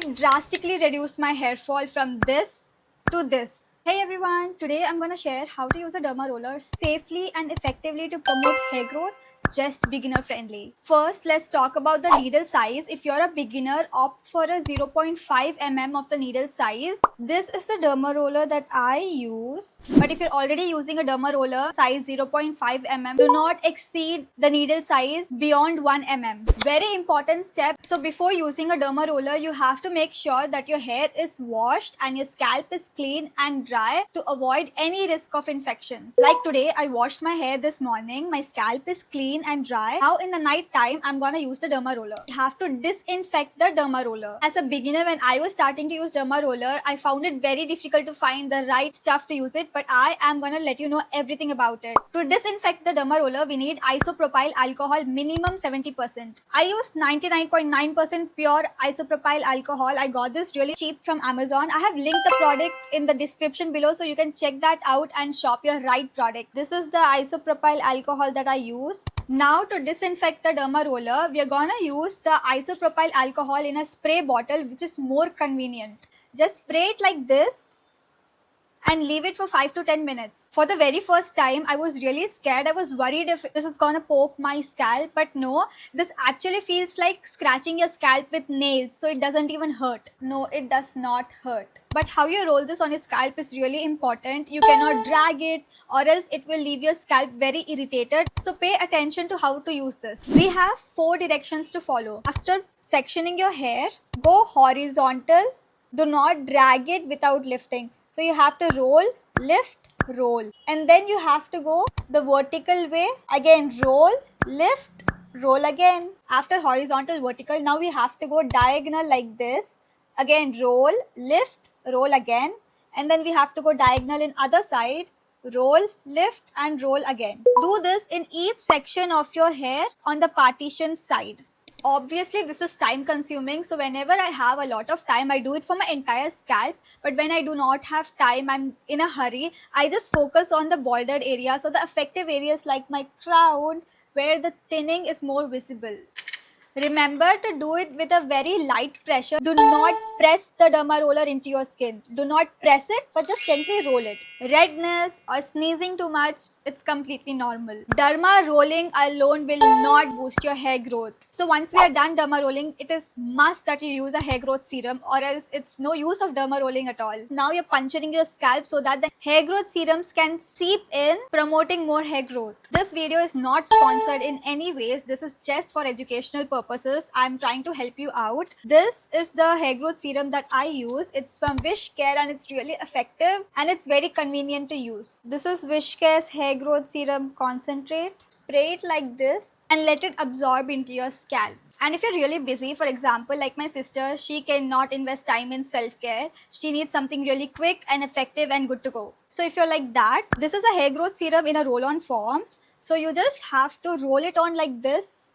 It drastically reduced my hair fall from this to this. Hey everyone, today I'm gonna share how to use a derma roller safely and effectively to promote hair growth, just beginner friendly. First, let's talk about the needle size. If you're a beginner, opt for a 0.5 mm of the needle size. This is the derma roller that I use. But if you're already using a derma roller size 0.5 mm, do not exceed the needle size beyond 1 mm. Very important step. So before using a derma roller, you have to make sure that your hair is washed and your scalp is clean and dry to avoid any risk of infections. Like today, I washed my hair this morning. My scalp is clean and dry. Now in the night time, I'm gonna use the derma roller. You have to disinfect the derma roller. As a beginner, when I was starting to use derma roller, I found it very difficult to find the right stuff to use it, but I am gonna let you know everything about it. To disinfect the derma roller, we need isopropyl alcohol minimum 70%. I used 99.9% pure isopropyl alcohol. I got this really cheap from Amazon. I have linked the product in the description below so you can check that out and shop your right product. This is the isopropyl alcohol that I use. Now to disinfect the derma roller, we are gonna use the isopropyl alcohol in a spray bottle, which is more convenient. Just spray it like this and leave it for 5 to 10 minutes. For the very first time, I was really scared. I was worried if this is gonna poke my scalp, but no, this actually feels like scratching your scalp with nails, so it doesn't even hurt. No, it does not hurt. But how you roll this on your scalp is really important. You cannot drag it or else it will leave your scalp very irritated. So pay attention to how to use this. We have 4 directions to follow. After sectioning your hair, go horizontal. Do not drag it without lifting. So you have to roll, lift, roll. And then you have to go the vertical way. Again, roll, lift, roll again. After horizontal, vertical, now we have to go diagonal like this. Again, roll, lift, roll again. And then we have to go diagonal in other side. Roll, lift and roll again. Do this in each section of your hair on the partition side. Obviously, this is time consuming, so whenever I have a lot of time, I do it for my entire scalp. But when I do not have time, I'm in a hurry, I just focus on the bordered area, so the effective areas like my crown, where the thinning is more visible. Remember to do it with a very light pressure. Do not press the derma roller into your skin. Do not press it, but just gently roll it. Redness or sneezing too much, it's completely normal. Derma rolling alone will not boost your hair growth. So once we are done derma rolling, it is must that you use a hair growth serum, or else it's no use of derma rolling at all. Now you're puncturing your scalp so that the hair growth serums can seep in, promoting more hair growth. This video is not sponsored in any ways. This is just for educational purposes. I'm trying to help you out. This is the hair growth serum that I use. It's from Wishcare and it's really effective and it's very convenient to use. This is Wishcare's hair growth serum concentrate. Spray it like this and let it absorb into your scalp. And if you're really busy, for example, like my sister, she cannot invest time in self-care. She needs something really quick and effective and good to go. So if you're like that, this is a hair growth serum in a roll-on form. So you just have to roll it on like this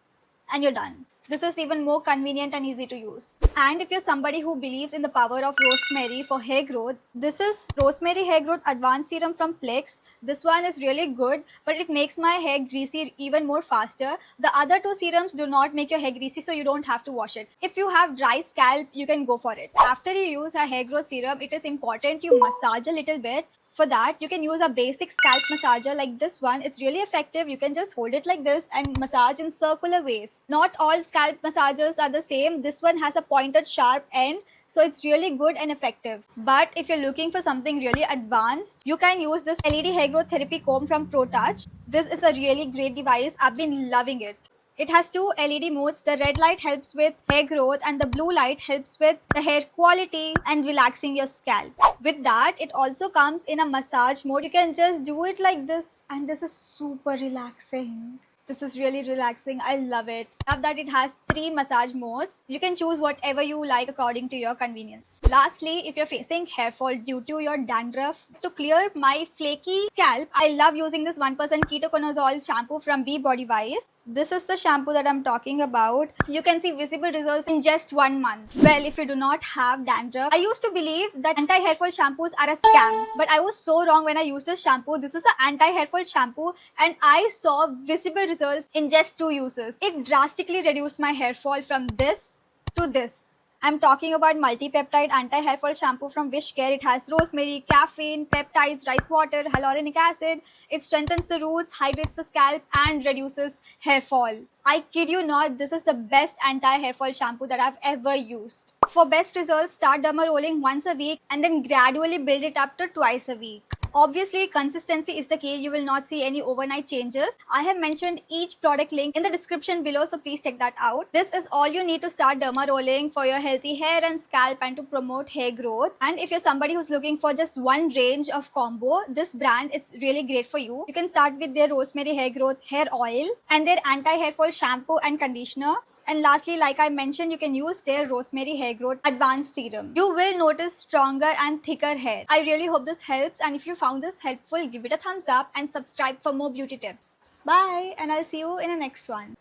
and you're done. This is even more convenient and easy to use. And if you're somebody who believes in the power of rosemary for hair growth, this is Rosemary Hair Growth Advanced Serum from Plex. This one is really good, but it makes my hair greasy even more faster. The other 2 serums do not make your hair greasy, so you don't have to wash it. If you have dry scalp, you can go for it. After you use a hair growth serum, it is important you massage a little bit. For that, you can use a basic scalp massager like this one. It's really effective. You can just hold it like this and massage in circular ways. Not all scalp massagers are the same. This one has a pointed sharp end, so it's really good and effective. But if you're looking for something really advanced, you can use this LED hair growth therapy comb from ProTouch. This is a really great device. I've been loving it. It has 2 LED modes. The red light helps with hair growth and the blue light helps with the hair quality and relaxing your scalp. With that, it also comes in a massage mode. You can just do it like this and this is super relaxing. This is really relaxing. I love it. Love that it has 3 massage modes. You can choose whatever you like according to your convenience. Lastly, if you're facing hair fall due to your dandruff, to clear my flaky scalp, I love using this 1% ketoconazole shampoo from Be Body Wise. This is the shampoo that I'm talking about. You can see visible results in just 1 month. Well, if you do not have dandruff, I used to believe that anti-hair fall shampoos are a scam. But I was so wrong when I used this shampoo. This is an anti-hair fall shampoo and I saw visible results in just 2 uses. It drastically reduced my hair fall from this to this. I'm talking about multi-peptide anti-hair fall shampoo from Wishcare. It has rosemary, caffeine, peptides, rice water, hyaluronic acid. It strengthens the roots, hydrates the scalp, and reduces hair fall. I kid you not, this is the best anti-hair fall shampoo that I've ever used. For best results, start derma rolling once a week and then gradually build it up to twice a week. Obviously, consistency is the key. You will not see any overnight changes. I have mentioned each product link in the description below, so please check that out. This is all you need to start derma rolling for your healthy hair and scalp and to promote hair growth. And if you're somebody who's looking for just one range of combo, this brand is really great for you. You can start with their rosemary hair growth hair oil and their anti-hair fall shampoo and conditioner. And lastly, like I mentioned, you can use their rosemary hair growth advanced serum. You will notice stronger and thicker hair. I really hope this helps, and if you found this helpful, give it a thumbs up and subscribe for more beauty tips. Bye, and I'll see you in the next one.